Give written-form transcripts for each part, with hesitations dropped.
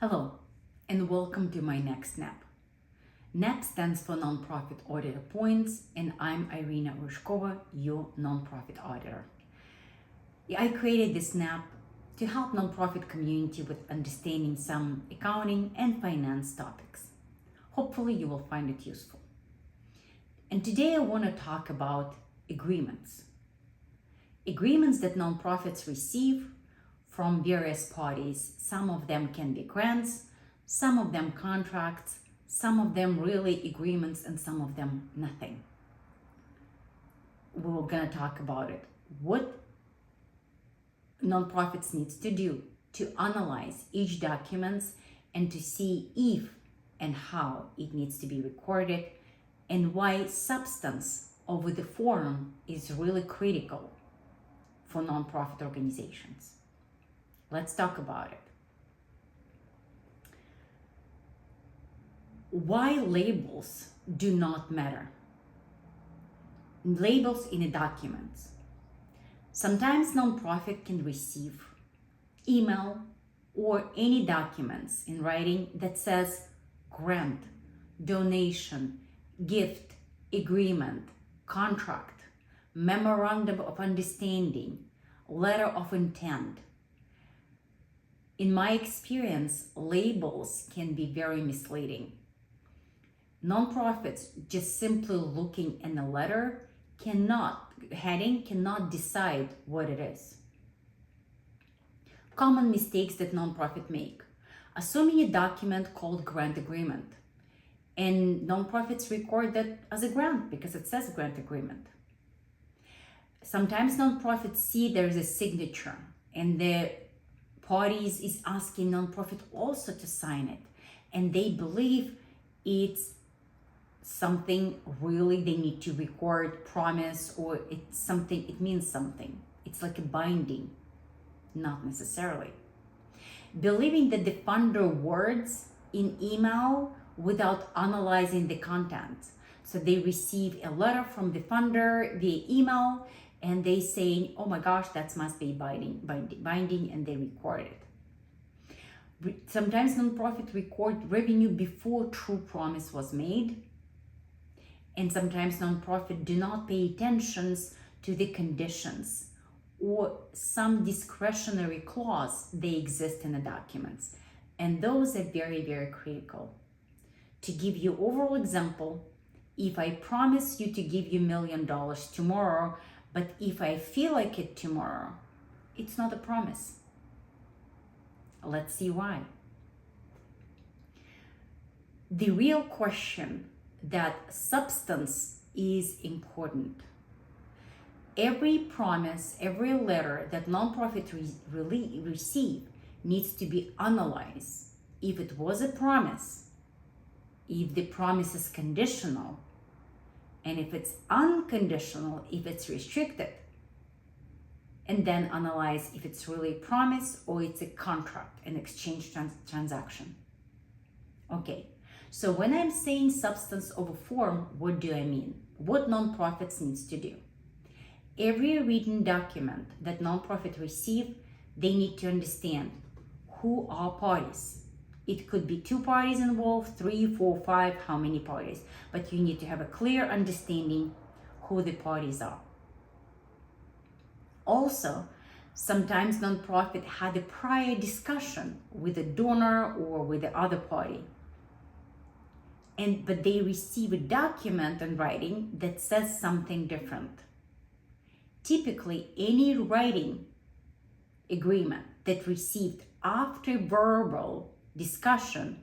Hello, and welcome to my next NAP. NAP stands for Nonprofit Auditor Points, and I'm Irina Ryzhkova, your nonprofit auditor. I created this NAP to help nonprofit community with understanding some accounting and finance topics. Hopefully you will find it useful. And today I want to talk about agreements. Agreements that nonprofits receive from various parties. Some of them can be grants, some of them contracts, some of them really agreements, and some of them nothing. We're going to talk about it. What nonprofits needs to do to analyze each document and to see if and how it needs to be recorded, and why substance over the form is really critical for nonprofit organizations. Let's talk about it. Why labels do not matter. Labels in a document. Sometimes nonprofit can receive email or any documents in writing that says grant, donation, gift, agreement, contract, memorandum of understanding, letter of intent. In my experience, labels can be very misleading. Nonprofits just simply looking in a letter cannot decide what it is. Common mistakes that nonprofits make. Assuming a document called grant agreement, and nonprofits record that as a grant because it says grant agreement. Sometimes nonprofits see there is a signature and the parties is asking nonprofit also to sign it, and they believe it's something really they need to record, promise, or it's something, it means something. It's like a binding. Not necessarily. Believing that the funder words in email without analyzing the content. So they receive a letter from the funder via email and they say, oh my gosh, that must be binding, and they record it. Sometimes nonprofits record revenue before true promise was made. And sometimes nonprofits do not pay attention to the conditions or some discretionary clause they exist in the documents. And those are very, very critical. To give you overall example, if I promise you to give you $1 million tomorrow, but if I feel like it tomorrow, it's not a promise. Let's see why. The real question that substance is important. Every promise, every letter that nonprofit receive needs to be analyzed. If it was a promise, if the promise is conditional, and if it's unconditional, if it's restricted, and then analyze if it's really a promise or it's a contract, an exchange transaction. Okay, so when I'm saying substance over form, what do I mean? What nonprofits needs to do? Every written document that nonprofit receive, they need to understand who are parties. It could be 2 parties involved, 3, 4, 5, how many parties, but you need to have a clear understanding who the parties are. Also, sometimes nonprofit had a prior discussion with the donor or with the other party. But they receive a document in writing that says something different. Typically, any writing agreement that received after verbal discussion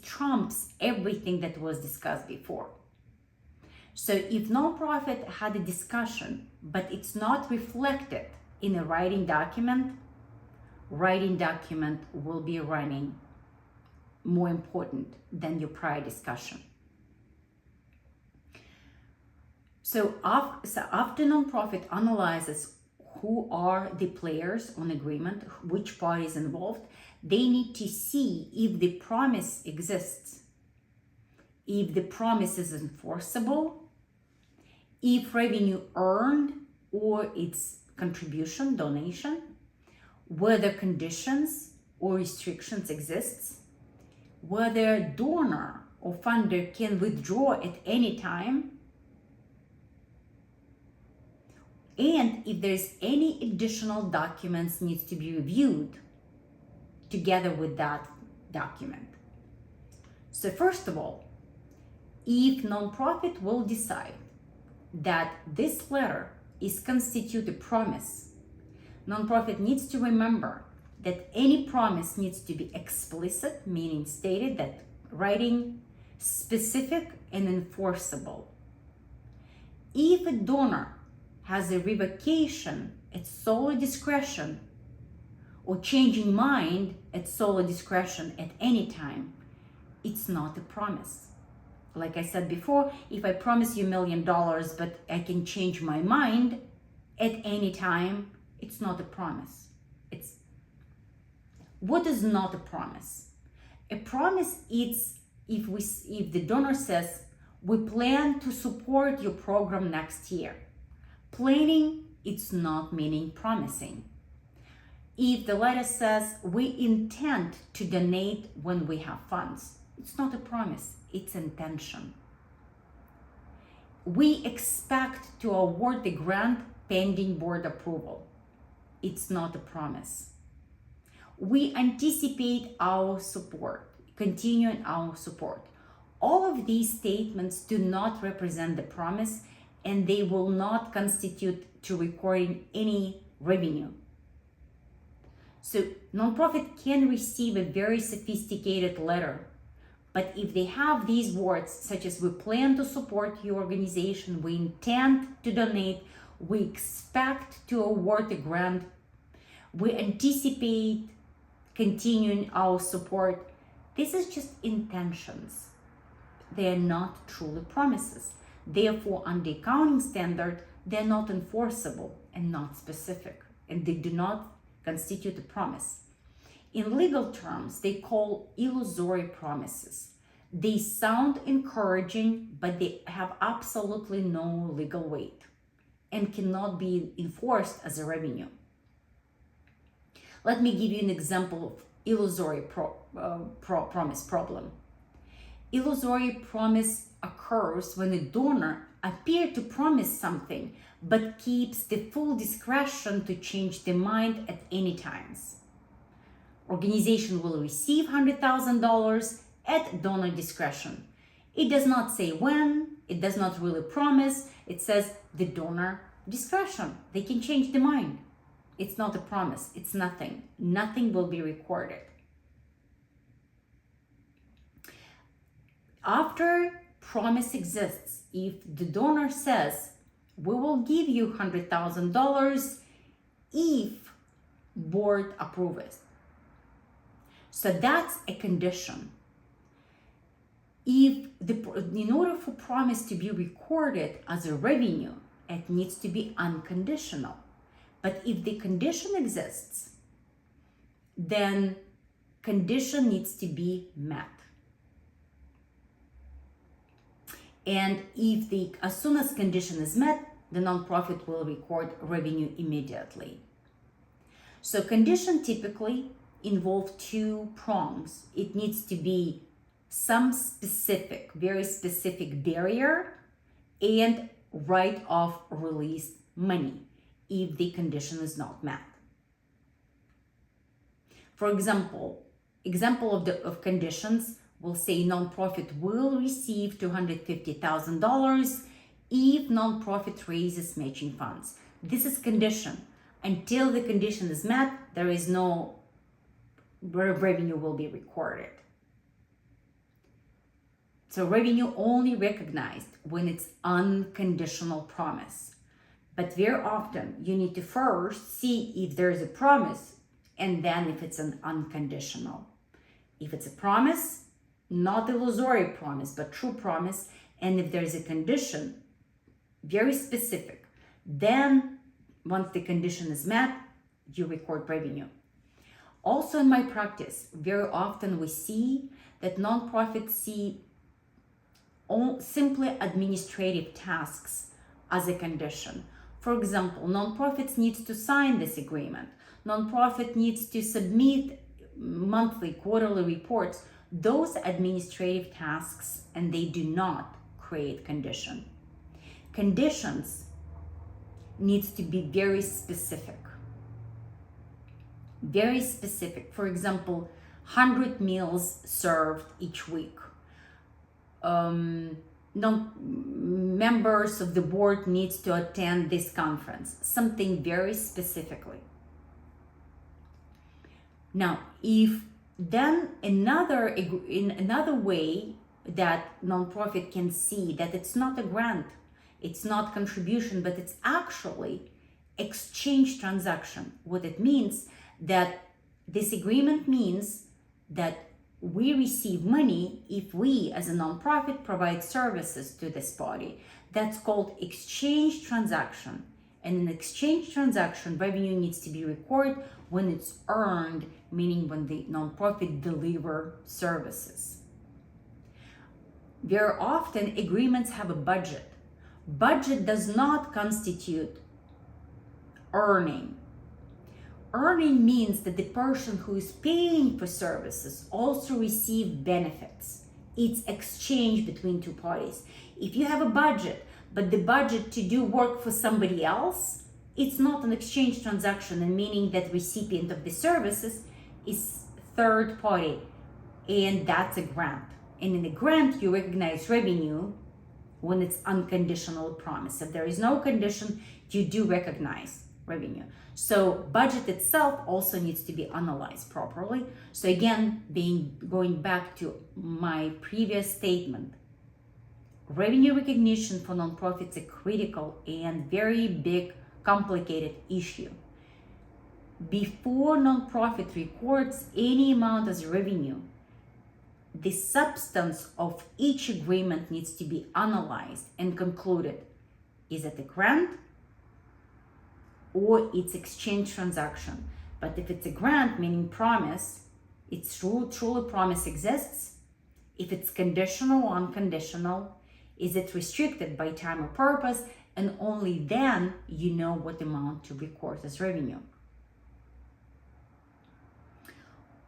trumps everything that was discussed before. So if nonprofit had a discussion, but it's not reflected in a writing document will be running more important than your prior discussion. So after nonprofit analyzes who are the players on agreement, which parties involved, they need to see if the promise exists, if the promise is enforceable, if revenue earned or its contribution, donation, were there conditions or restrictions exists, whether donor or funder can withdraw at any time, and if there's any additional documents needs to be reviewed together with that document. So first of all, if nonprofit will decide that this letter is constitute a promise, nonprofit needs to remember that any promise needs to be explicit, meaning stated, that writing, specific and enforceable. If a donor has a revocation at sole discretion or changing mind at sole discretion at any time, it's not a promise. Like I said before, if I promise you $1 million, but I can change my mind at any time, it's not a promise. What is not a promise? A promise is if the donor says, we plan to support your program next year. Planning, it's not meaning promising. If the letter says, we intend to donate when we have funds, it's not a promise, it's intention. We expect to award the grant pending board approval. It's not a promise. We anticipate our support, continuing our support. All of these statements do not represent the promise, and they will not constitute to recording any revenue. So nonprofit can receive a very sophisticated letter, but if they have these words such as we plan to support your organization, we intend to donate, we expect to award a grant, we anticipate continuing our support, this is just intentions. They are not truly promises. Therefore, under accounting standard, they're not enforceable and not specific, and they do not constitute a promise. In legal terms, they call illusory promises. They sound encouraging, but they have absolutely no legal weight and cannot be enforced as a revenue. Let me give you an example of illusory promise problem. Illusory promise occurs when a donor appears to promise something but keeps the full discretion to change their mind at any times. Organization will receive $100,000 at donor discretion. It does not say when, it does not really promise, it says the donor discretion. They can change their mind. It's not a promise, it's nothing. Nothing will be recorded. After promise exists, if the donor says, we will give you $100,000 if board approves. So that's a condition. In order for promise to be recorded as a revenue, it needs to be unconditional. But if the condition exists, then condition needs to be met. And as soon as condition is met, the nonprofit will record revenue immediately. So condition typically involve two prongs. It needs to be some specific, very specific barrier and right of release money if the condition is not met. For example of conditions will say nonprofit will receive $250,000 if nonprofit raises matching funds. This is condition. Until the condition is met, there is no revenue will be recorded. So revenue only recognized when it's unconditional promise. But very often you need to first see if there is a promise and then if it's an unconditional. If it's a promise, not illusory promise, but true promise, and if there is a condition, very specific, then once the condition is met, you record revenue. Also in my practice, very often we see that nonprofits see simply administrative tasks as a condition. For example, nonprofits needs to sign this agreement. Nonprofit needs to submit monthly, quarterly reports, those administrative tasks, and they do not create condition. Conditions needs to be very specific. Very specific. For example, 100 meals served each week. Members of the board needs to attend this conference. Something very specifically. Now, if then in another way that nonprofit can see that it's not a grant, it's not contribution, but it's actually exchange transaction. What it means that this agreement means that we receive money if we as a nonprofit provide services to this party. That's called exchange transaction. And in exchange transaction, revenue needs to be recorded when it's earned, meaning when the nonprofit deliver services. Very often agreements have a budget. Budget does not constitute earning. Earning means that the person who is paying for services also receive benefits. It's exchange between two parties. If you have a budget, but the budget to do work for somebody else, it's not an exchange transaction, and meaning that recipient of the services is third party, and that's a grant. And in a grant, you recognize revenue when it's unconditional promise. If there is no condition, you do recognize revenue. So budget itself also needs to be analyzed properly. So again, going back to my previous statement, revenue recognition for nonprofits is a critical and very big, complicated issue. Before nonprofit records any amount as revenue, the substance of each agreement needs to be analyzed and concluded. Is it a grant or it's exchange transaction? But if it's a grant, meaning promise, it's truly promise exists. If it's conditional or unconditional, is it restricted by time or purpose? And only then you know what amount to record as revenue.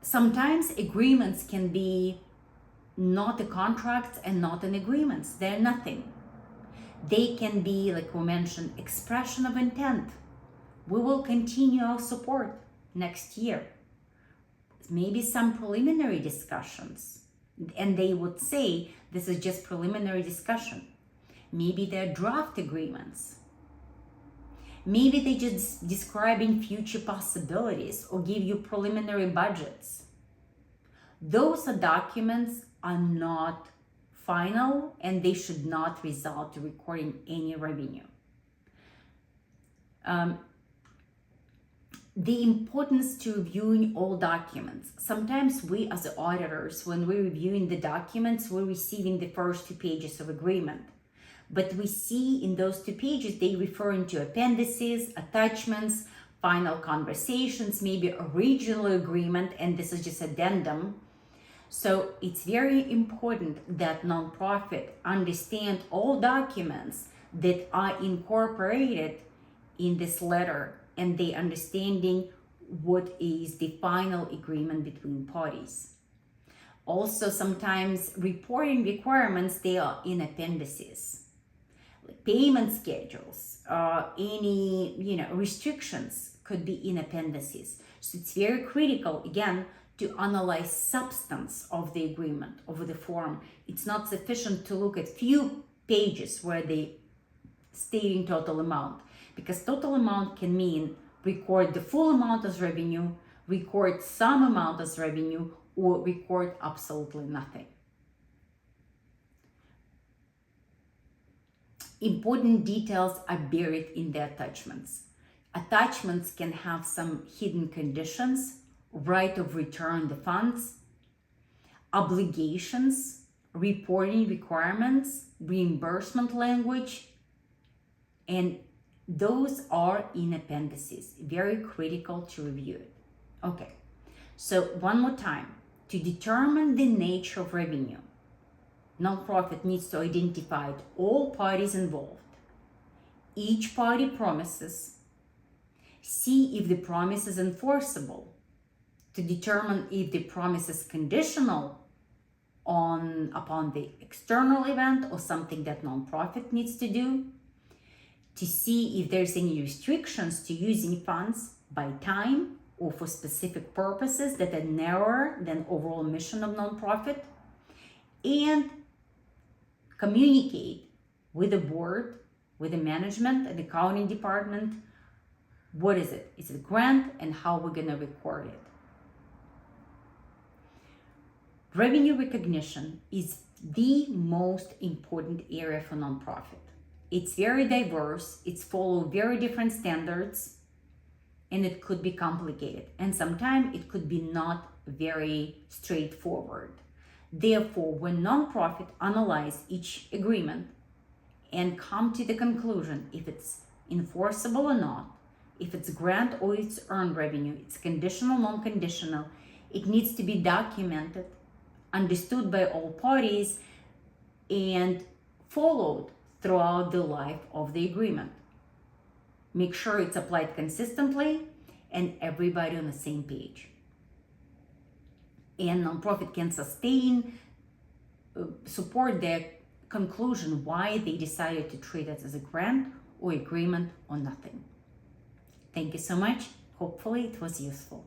Sometimes agreements can be not a contract and not an agreement. They're nothing. They can be, like we mentioned, expression of intent. We will continue our support next year. Maybe some preliminary discussions. And they would say, this is just preliminary discussion. Maybe they're draft agreements. Maybe they just describing future possibilities or give you preliminary budgets. Those are documents are not final and they should not result to recording any revenue. The importance to reviewing all documents. Sometimes we as auditors, when we're reviewing the documents, we're receiving the first 2 pages of agreement. But we see in those 2 pages, they referring to appendices, attachments, final conversations, maybe original agreement, and this is just addendum. So it's very important that nonprofit understand all documents that are incorporated in this letter, and they understanding what is the final agreement between parties. Also, sometimes reporting requirements, they are in appendices. Like payment schedules, any restrictions could be in appendices. So it's very critical, again, to analyze substance of the agreement, of the form. It's not sufficient to look at few pages where they stating total amount, because total amount can mean record the full amount as revenue, record some amount as revenue, or record absolutely nothing. Important details are buried in the attachments. Attachments can have some hidden conditions, right of return the funds, obligations, reporting requirements, reimbursement language, and those are in appendices. Very critical to review it. Okay, so one more time. To determine the nature of revenue, nonprofit needs to identify all parties involved, each party promises, see if the promise is enforceable, to determine if the promise is conditional upon the external event or something that nonprofit needs to do, to see if there's any restrictions to using funds by time or for specific purposes that are narrower than overall mission of nonprofit, and communicate with the board, with the management and accounting department. What is it? Is it a grant, and how we're going to record it? Revenue recognition is the most important area for nonprofit. It's very diverse, it's follow very different standards, and it could be complicated. And sometimes it could be not very straightforward. Therefore, when nonprofit analyze each agreement and come to the conclusion if it's enforceable or not, if it's grant or it's earned revenue, it's conditional, non-conditional, it needs to be documented, understood by all parties, and followed throughout the life of the agreement. Make sure it's applied consistently and everybody on the same page. And nonprofit can support their conclusion why they decided to treat it as a grant or agreement or nothing. Thank you so much. Hopefully it was useful.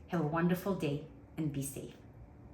Have a wonderful day and be safe.